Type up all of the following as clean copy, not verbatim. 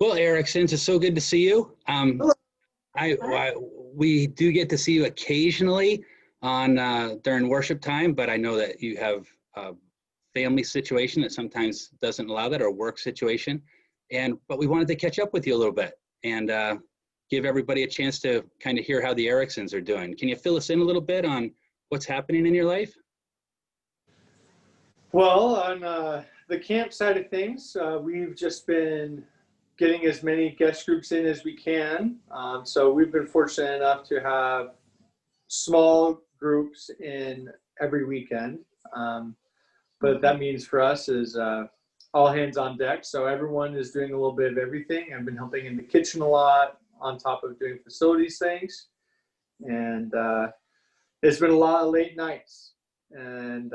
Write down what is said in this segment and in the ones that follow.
Well, Ericsons, it's so good to see you. Hello. We do get to see you occasionally on during worship time, but I know that you have a family situation that sometimes doesn't allow that, or work situation. But we wanted to catch up with you a little bit and give everybody a chance to kind of hear how the Ericsons are doing. Can you fill us in a little bit on what's happening in your life? Well, on the camp side of things, we've just been getting as many guest groups in as we can. So we've been fortunate enough to have small groups in every weekend. But that means for us is all hands on deck. So everyone is doing a little bit of everything. I've been helping in the kitchen a lot on top of doing facilities things. And it's been a lot of late nights and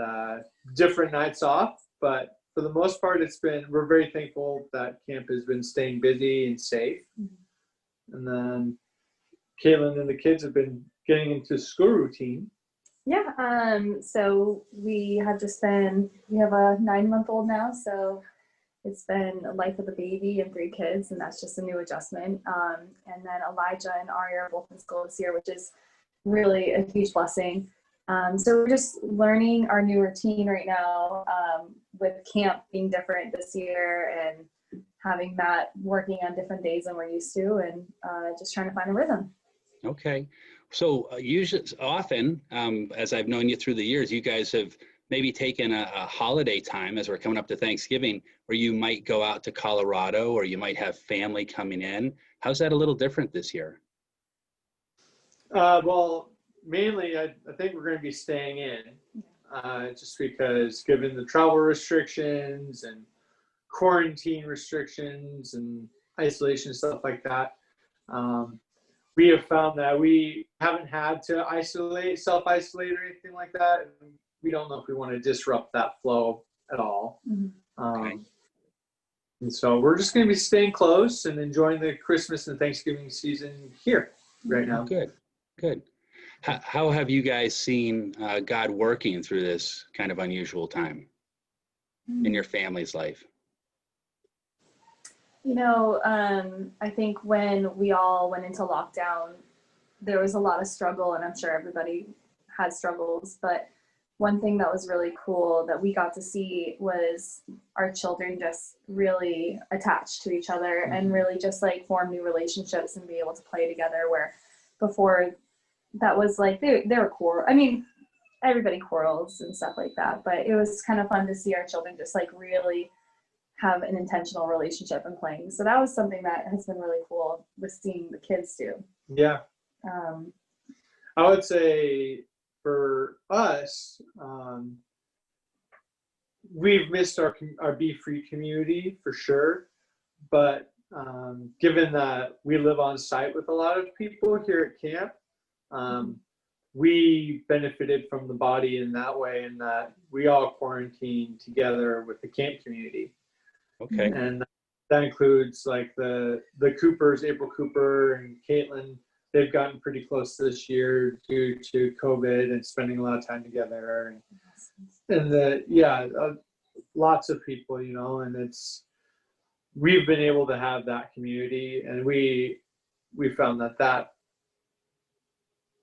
different nights off. But for the most part, we're very thankful that camp has been staying busy and safe. And then Caitlin and the kids have been getting into school routine. Yeah, so we have a 9-month-old now, so it's been a life with a baby and 3 kids, and that's just a new adjustment. And then Elijah and Ari are both in school this year, which is really a huge blessing. So we're just learning our new routine right now, with camp being different this year and having Matt working on different days than we're used to, and just trying to find a rhythm. Okay. So usually, often, as I've known you through the years, you guys have maybe taken a holiday time as we're coming up to Thanksgiving, where you might go out to Colorado, or you might have family coming in. How's that a little different this year? Well, mainly, I think we're going to be staying in, just because given the travel restrictions and quarantine restrictions and isolation, stuff like that, we have found that we haven't had to self-isolate or anything like that. And we don't know if we want to disrupt that flow at all. Okay. And so we're just going to be staying close and enjoying the Christmas and Thanksgiving season here right now. Good, good. How have you guys seen God working through this kind of unusual time in your family's life? You know, I think when we all went into lockdown, there was a lot of struggle, and I'm sure everybody had struggles. But one thing that was really cool that we got to see was our children just really attached to each other and really just like form new relationships and be able to play together, where before that was like they were quarrel. I mean, everybody quarrels and stuff like that, but it was kind of fun to see our children just like really have an intentional relationship and playing. So that was something that has been really cool with seeing the kids do. Yeah. I would say for us, we've missed our Be Free community for sure. But given that we live on site with a lot of people here at camp, we benefited from the body in that way, in that we all quarantined together with the camp community. Okay. And that includes like the Coopers, April Cooper and Caitlin. They've gotten pretty close this year due to COVID and spending a lot of time together. And lots of people, you know, and we've been able to have that community, and we found that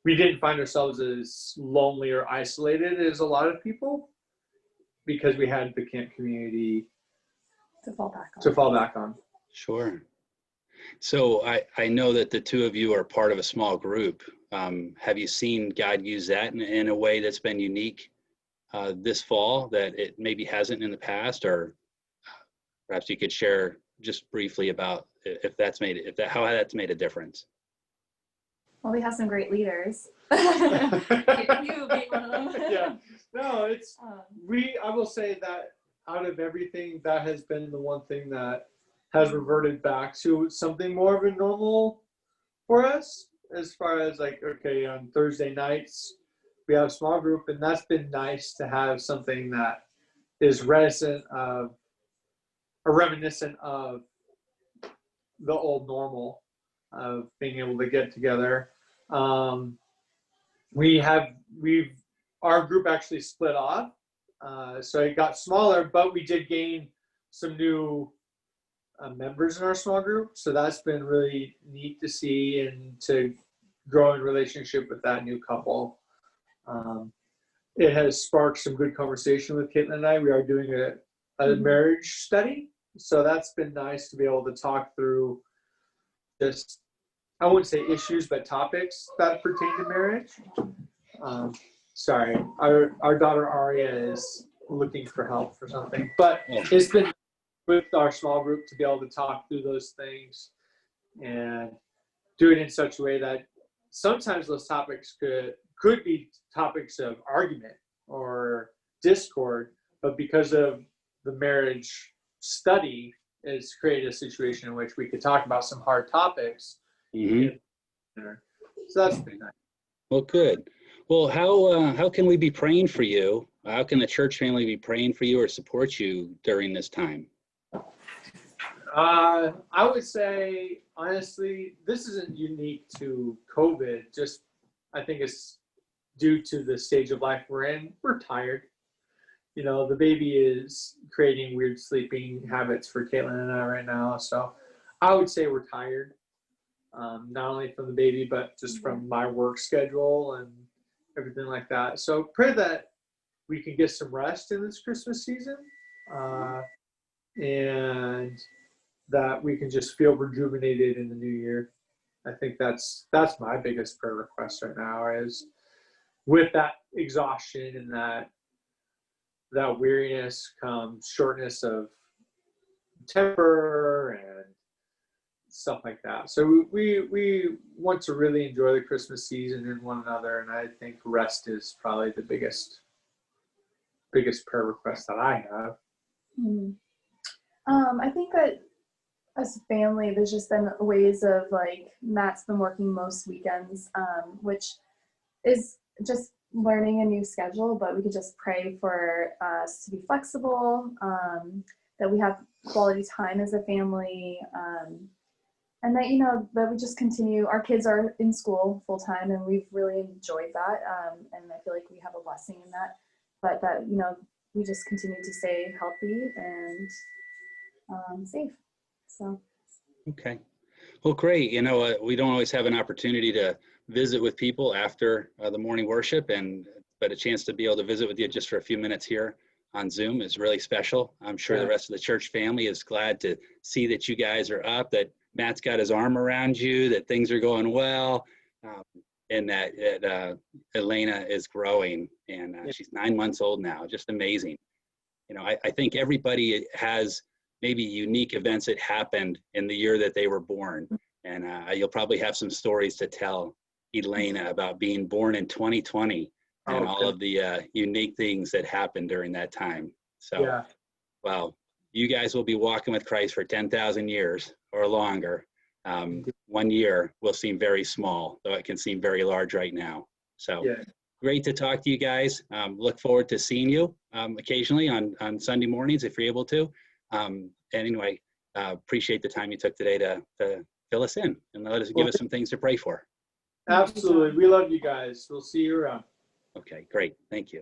we didn't find ourselves as lonely or isolated as a lot of people, because we had the camp community to fall back on. Sure. So I know that the two of you are part of a small group. Have you seen God use that in a way that's been unique this fall that it maybe hasn't in the past? Or perhaps you could share just briefly about how that's made a difference. Well, we have some great leaders. You being one of them. Yeah. No, I will say that out of everything, that has been the one thing that has reverted back to something more of a normal for us, as far as like, okay, on Thursday nights we have a small group, and that's been nice to have something that is reminiscent of the old normal of being able to get together. Our group actually split off. So it got smaller, but we did gain some new members in our small group. So that's been really neat to see and to grow in relationship with that new couple. It has sparked some good conversation with Caitlin and I. We are doing a marriage study. So that's been nice to be able to talk through just, I wouldn't say issues, but topics that pertain to marriage. Sorry, our daughter Aria is looking for help for something, but it's been with our small group to be able to talk through those things and do it in such a way that sometimes those topics could be topics of argument or discord, but because of the marriage study, it's created a situation in which we could talk about some hard topics. So that's been nice. Well, good. Well, how can we be praying for you? How can the church family be praying for you or support you during this time? I would say, honestly, this isn't unique to COVID. Just, I think it's due to the stage of life we're in. We're tired. You know, the baby is creating weird sleeping habits for Caitlin and I right now. So I would say we're tired, not only from the baby, but just from my work schedule and everything like that. So pray that we can get some rest in this Christmas season, and that we can just feel rejuvenated in the new year. I think that's my biggest prayer request right now, is with that exhaustion and that weariness comes shortness of temper and stuff like that. So we want to really enjoy the Christmas season and one another, and I think rest is probably the biggest prayer request that I have. I think that as a family, there's just been ways of, like, Matt's been working most weekends, which is just learning a new schedule, but we could just pray for us to be flexible, that we have quality time as a family, and that, you know, that we just continue. Our kids are in school full time, and we've really enjoyed that, and I feel like we have a blessing in that, but that, you know, we just continue to stay healthy and safe. So. Okay. Well, great. You know, we don't always have an opportunity to visit with people after the morning worship, but a chance to be able to visit with you just for a few minutes here on Zoom is really special. I'm sure the rest of the church family is glad to see that you guys are up, that Matt's got his arm around you, that things are going well, and that Elena is growing, and she's 9 months old now. Just amazing. You know, I think everybody has maybe unique events that happened in the year that they were born. And you'll probably have some stories to tell Elena about being born in 2020 and all of the unique things that happened during that time. So, well, you guys will be walking with Christ for 10,000 years or longer. 1 year will seem very small, though it can seem very large right now. So great to talk to you guys. Look forward to seeing you occasionally on Sunday mornings if you're able to. Anyway, appreciate the time you took today to fill us in and give us some things to pray for. Absolutely. We love you guys. We'll see you around. Okay, great. Thank you.